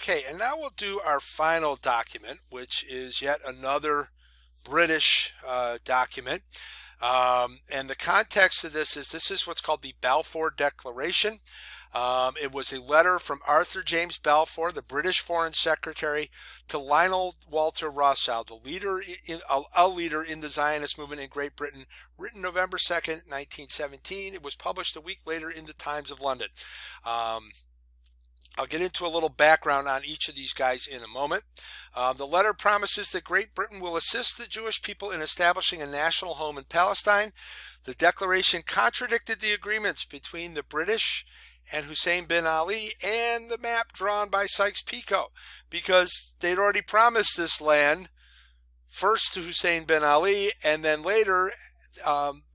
Okay, and now we'll do our final document, which is yet another British document. And the context of this is what's called the Balfour Declaration. It was a letter from Arthur James Balfour, the British Foreign Secretary, to Lionel Walter Rothschild, a leader in the Zionist movement in Great Britain, written November 2nd, 1917. It was published a week later in the Times of London. I'll get into a little background on each of these guys in a moment. The letter promises that Great Britain will assist the Jewish people in establishing a national home in Palestine. The declaration contradicted the agreements between the British and Hussein bin Ali and the map drawn by Sykes-Picot, because they'd already promised this land first to Hussein bin Ali, and then later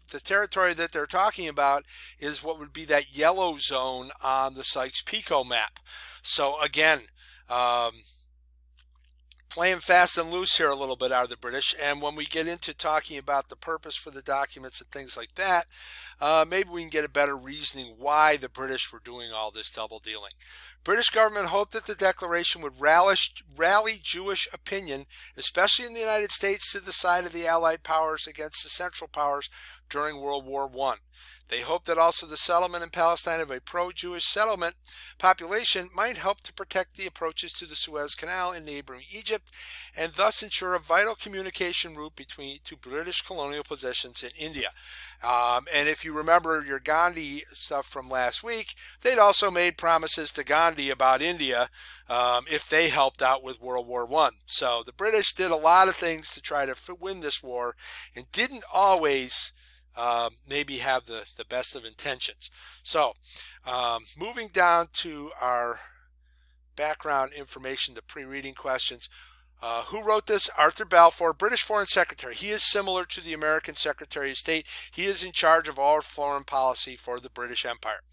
the territory that they're talking about is what would be that yellow zone on the Sykes-Picot map. So again, playing fast and loose here a little bit are the British. And when we get into talking about the purpose for the documents and things like that, maybe we can get a better reasoning why the British were doing all this double dealing. British government hoped that the declaration would rally Jewish opinion, especially in the United States, to the side of the Allied powers against the Central Powers during World War I. They hoped that also the settlement in Palestine of a pro-Jewish settlement population might help to protect the approaches to the Suez Canal in neighboring Egypt, and thus ensure a vital communication route between two British colonial possessions in India. And if you remember your Gandhi stuff from last week, they'd also made promises to Gandhi about India if they helped out with World War I. So the British did a lot of things to try to win this war, and didn't always maybe have the best of intentions. So moving down to our background information, the pre-reading questions. Who wrote this? Arthur Balfour, British Foreign Secretary. He is similar to the American Secretary of State. He is in charge of all foreign policy for the British Empire.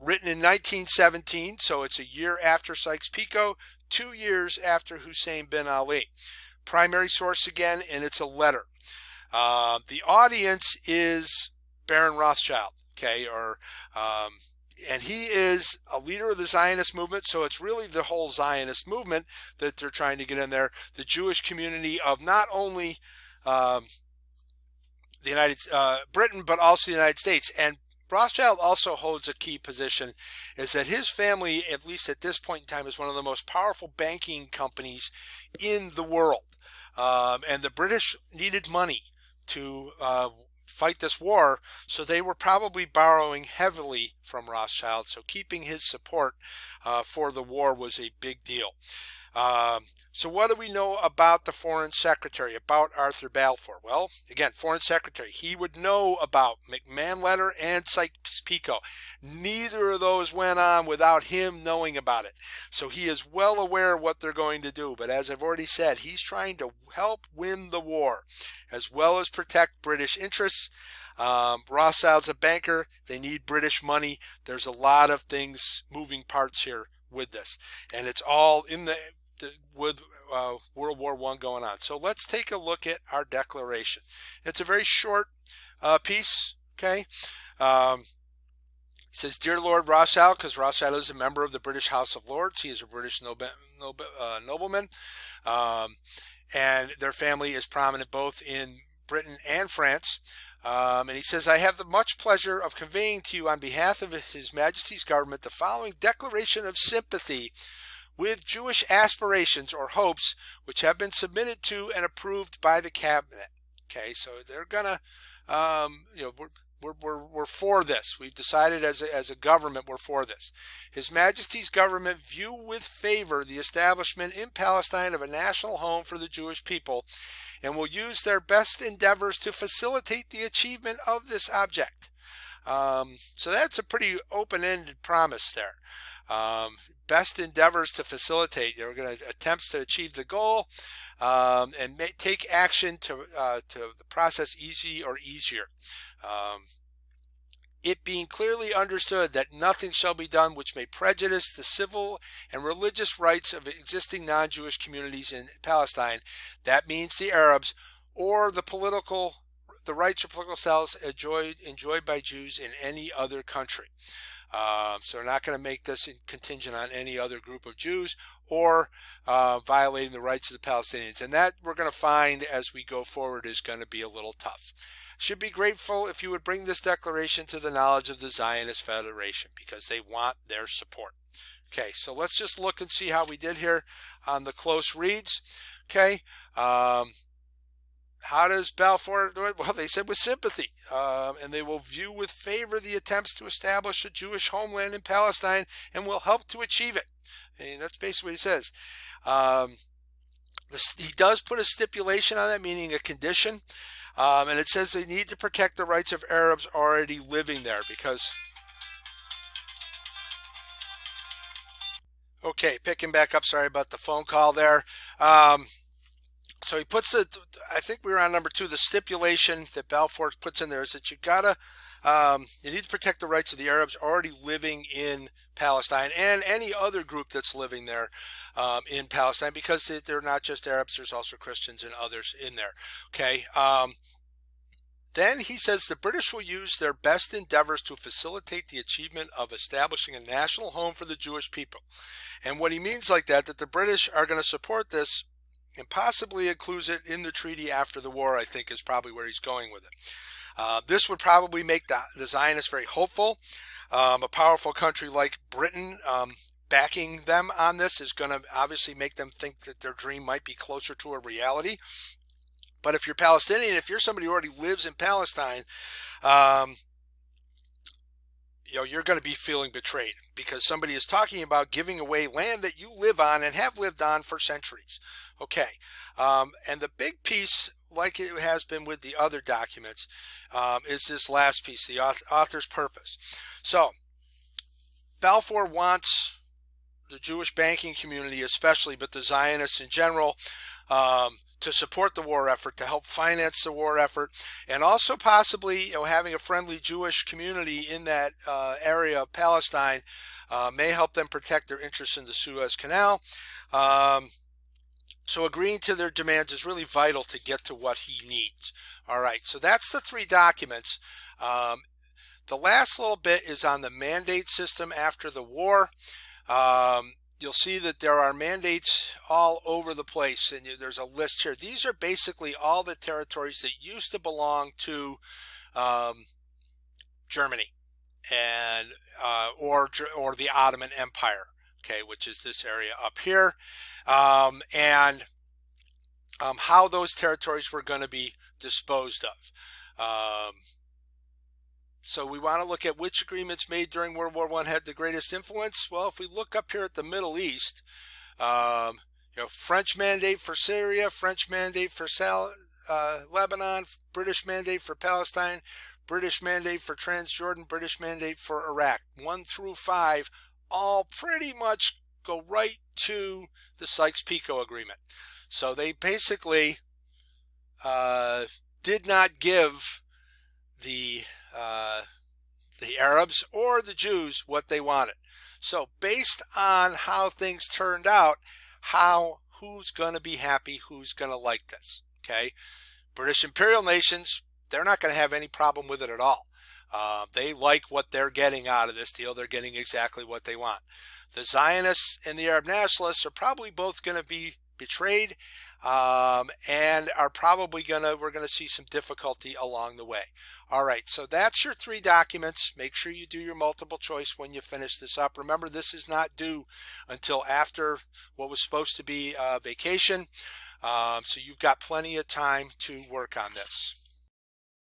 Written in 1917, so it's a year after Sykes-Picot, 2 years after Hussein bin Ali. Primary source again, and it's a letter. The audience is Baron Rothschild, okay, and he is a leader of the Zionist movement, so it's really the whole Zionist movement that they're trying to get in there. The Jewish community of not only Britain, but also the United States. And Rothschild also holds a key position, is that his family, at least at this point in time, is one of the most powerful banking companies in the world. And the British needed money to fight this war, so they were probably borrowing heavily from Rothschild. So keeping his support for the war was a big deal. So what do we know about the Foreign Secretary, about Arthur Balfour? Well, again, Foreign Secretary. He would know about McMahon Letter and Sykes-Picot. Neither of those went on without him knowing about it. So he is well aware of what they're going to do. But as I've already said, he's trying to help win the war, as well as protect British interests. Rothschild's a banker. They need British money. There's a lot of things, moving parts here with this. And it's all in with World War I going on. So let's take a look at our declaration. It's a very short piece, okay? It says, Dear Lord Rothschild, because Rothschild is a member of the British House of Lords. He is a British nobleman. And their family is prominent both in Britain and France. And he says, I have the much pleasure of conveying to you on behalf of His Majesty's government the following declaration of sympathy with Jewish aspirations or hopes, which have been submitted to and approved by the cabinet. Okay, so they're gonna, we're for this. We've decided as a government we're for this. His Majesty's government view with favor the establishment in Palestine of a national home for the Jewish people, and will use their best endeavors to facilitate the achievement of this object. So that's a pretty open-ended promise there. Best endeavors to facilitate. They're going to attempt to achieve the goal, and take action to the process easy or easier. It being clearly understood that nothing shall be done which may prejudice the civil and religious rights of existing non-Jewish communities in Palestine. That means the Arabs, or the rights or political status enjoyed by Jews in any other country. So they're not going to make this contingent on any other group of Jews or violating the rights of the Palestinians. And that we're going to find as we go forward is going to be a little tough. Should be grateful if you would bring this declaration to the knowledge of the Zionist Federation because they want their support. Okay, so let's just look and see how we did here on the close reads. Okay, how does Balfour do it? Well, they said with sympathy, and they will view with favor the attempts to establish a Jewish homeland in Palestine and will help to achieve it. And that's basically what he says. He does put a stipulation on that, meaning a condition, and it says they need to protect the rights of Arabs already living there because... Okay, picking back up. Sorry about the phone call there. So he puts the, I think we were on number 2, the stipulation that Balfour puts in there is that you need to protect the rights of the Arabs already living in Palestine and any other group that's living there in Palestine because they're not just Arabs, there's also Christians and others in there. Okay. Then he says the British will use their best endeavors to facilitate the achievement of establishing a national home for the Jewish people. And what he means like that the British are going to support this and possibly includes it in the treaty after the war, I think is probably where he's going with it. This would probably make the Zionists very hopeful. A powerful country like Britain backing them on this is going to obviously make them think that their dream might be closer to a reality. But if you're Palestinian, if you're somebody who already lives in Palestine, you're going to be feeling betrayed because somebody is talking about giving away land that you live on and have lived on for centuries. Okay, and the big piece, like it has been with the other documents, is this last piece, the author's purpose. So, Balfour wants the Jewish banking community especially, but the Zionists in general, to support the war effort, to help finance the war effort, and also possibly having a friendly Jewish community in that area of Palestine may help them protect their interests in the Suez Canal. So agreeing to their demands is really vital to get to what he needs. All right, so that's the 3 documents. The last little bit is on the mandate system after the war. You'll see that there are mandates all over the place, and there's a list here. These are basically all the territories that used to belong to Germany and or the Ottoman Empire, okay, which is this area up here, and how those territories were going to be disposed of. So we want to look at which agreements made during World War I had the greatest influence. Well, if we look up here at the Middle East, French mandate for Syria, French mandate for Lebanon, British mandate for Palestine, British mandate for Transjordan, British mandate for Iraq. 1 through 5 all pretty much go right to the Sykes-Picot Agreement. So they basically did not give the Arabs or the Jews what they wanted. So based on how things turned out, who's going to be happy, who's going to like this, okay? British imperial nations, they're not going to have any problem with it at all. They like what they're getting out of this deal. They're getting exactly what they want. The Zionists and the Arab nationalists are probably both going to be betrayed and are probably we're going to see some difficulty along the way. All right, so that's your 3 documents. Make sure you do your multiple choice when you finish this up. Remember, this is not due until after what was supposed to be vacation, so you've got plenty of time to work on this.